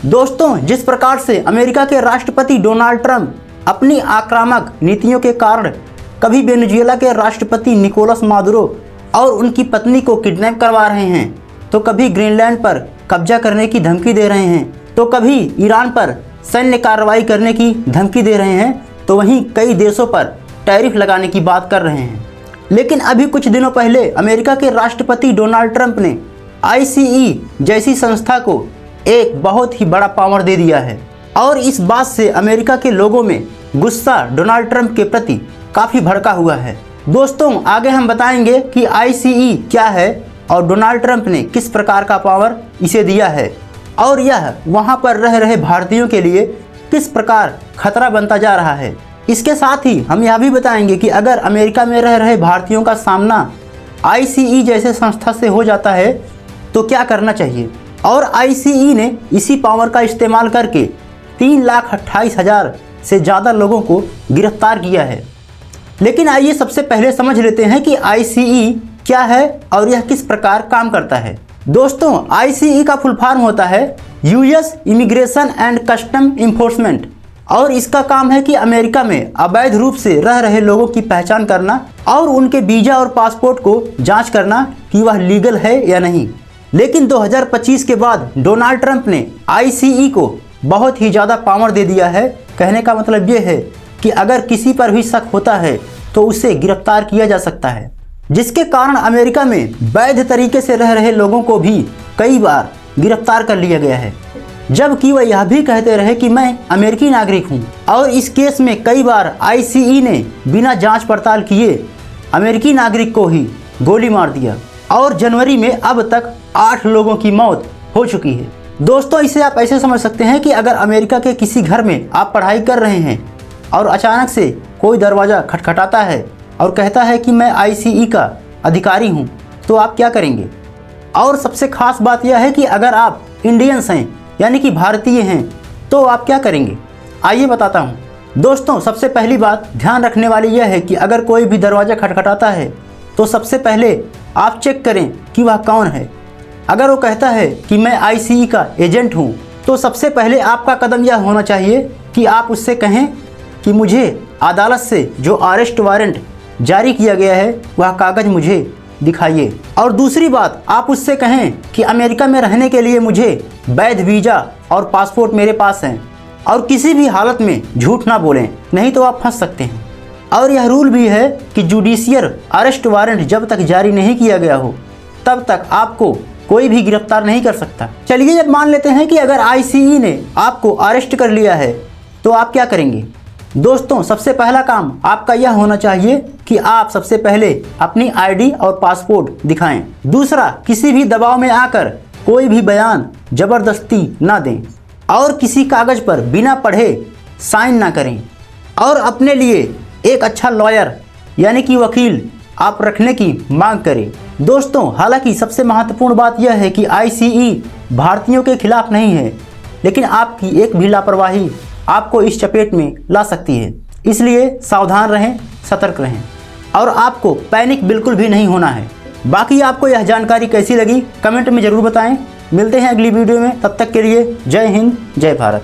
दोस्तों, जिस प्रकार से अमेरिका के राष्ट्रपति डोनाल्ड ट्रंप अपनी आक्रामक नीतियों के कारण कभी वेनेजुएला के राष्ट्रपति निकोलस मादुरो और उनकी पत्नी को किडनैप करवा रहे हैं, तो कभी ग्रीनलैंड पर कब्जा करने की धमकी दे रहे हैं, तो कभी ईरान पर सैन्य कार्रवाई करने की धमकी दे रहे हैं, तो वहीं कई देशों पर टैरिफ लगाने की बात कर रहे हैं। लेकिन अभी कुछ दिनों पहले अमेरिका के राष्ट्रपति डोनाल्ड ट्रंप ने ICE जैसी संस्था को एक बहुत ही बड़ा पावर दे दिया है और इस बात से अमेरिका के लोगों में गुस्सा डोनाल्ड ट्रंप के प्रति काफ़ी भड़का हुआ है। दोस्तों, आगे हम बताएंगे कि ICE क्या है और डोनाल्ड ट्रंप ने किस प्रकार का पावर इसे दिया है और यह वहां पर रह रहे भारतीयों के लिए किस प्रकार खतरा बनता जा रहा है। इसके साथ ही हम यह भी बताएंगे कि अगर अमेरिका में रह रहे भारतीयों का सामना ICE जैसे संस्था से हो जाता है तो क्या करना चाहिए। और ICE ने इसी पावर का इस्तेमाल करके 3,28,000 से ज़्यादा लोगों को गिरफ्तार किया है। लेकिन आइए सबसे पहले समझ लेते हैं कि ICE क्या है और यह किस प्रकार काम करता है। दोस्तों, ICE का फुल फॉर्म होता है US immigration and custom enforcement और इसका काम है कि अमेरिका में अवैध रूप से रह रहे लोगों की पहचान करना और उनके वीज़ा और पासपोर्ट को जांच करना कि वह लीगल है या नहीं। लेकिन 2025 के बाद डोनाल्ड ट्रंप ने ICE को बहुत ही ज़्यादा पावर दे दिया है। कहने का मतलब ये है कि अगर किसी पर भी शक होता है तो उसे गिरफ्तार किया जा सकता है, जिसके कारण अमेरिका में वैध तरीके से रह रहे लोगों को भी कई बार गिरफ्तार कर लिया गया है, जबकि वह यह भी कहते रहे कि मैं अमेरिकी नागरिक हूं। और इस केस में कई बार ICE ने बिना जांच पड़ताल किए अमेरिकी नागरिक को ही गोली मार दिया और जनवरी में अब तक 8 लोगों की मौत हो चुकी है। दोस्तों, इसे आप ऐसे समझ सकते हैं कि अगर अमेरिका के किसी घर में आप पढ़ाई कर रहे हैं और अचानक से कोई दरवाज़ा खटखटाता है और कहता है कि मैं ICE का अधिकारी हूं, तो आप क्या करेंगे। और सबसे खास बात यह है कि अगर आप इंडियंस हैं यानी कि भारतीय हैं तो आप क्या करेंगे। आइए बताता हूं। दोस्तों, सबसे पहली बात ध्यान रखने वाली यह है कि अगर कोई भी दरवाज़ा खटखटाता है तो सबसे पहले आप चेक करें कि वह कौन है। अगर वो कहता है कि मैं ICE का एजेंट हूं, तो सबसे पहले आपका कदम यह होना चाहिए कि आप उससे कहें कि मुझे अदालत से जो अरेस्ट वारंट जारी किया गया है वह कागज़ मुझे दिखाइए। और दूसरी बात, आप उससे कहें कि अमेरिका में रहने के लिए मुझे वैध वीज़ा और पासपोर्ट मेरे पास हैं और किसी भी हालत में झूठ ना बोलें, नहीं तो आप फंस सकते हैं। और यह रूल भी है कि जुडिशियल अरेस्ट वारंट जब तक जारी नहीं किया गया हो तब तक आपको कोई भी गिरफ्तार नहीं कर सकता। चलिए, जब मान लेते हैं कि अगर ICE ने आपको अरेस्ट कर लिया है तो आप क्या करेंगे। दोस्तों, सबसे पहला काम आपका यह होना चाहिए कि आप सबसे पहले अपनी ID और पासपोर्ट दिखाएं। दूसरा, किसी भी दबाव में आकर कोई भी बयान ज़बरदस्ती ना दें और किसी कागज़ पर बिना पढ़े साइन ना करें और अपने लिए एक अच्छा लॉयर यानी कि वकील आप रखने की मांग करें। दोस्तों, हालांकि सबसे महत्वपूर्ण बात यह है कि ICE भारतीयों के खिलाफ नहीं है, लेकिन आपकी एक भी लापरवाही आपको इस चपेट में ला सकती है। इसलिए सावधान रहें, सतर्क रहें और आपको पैनिक बिल्कुल भी नहीं होना है। बाकी आपको यह जानकारी कैसी लगी कमेंट में ज़रूर बताएं। मिलते हैं अगली वीडियो में, तब तक के लिए जय हिंद, जय भारत।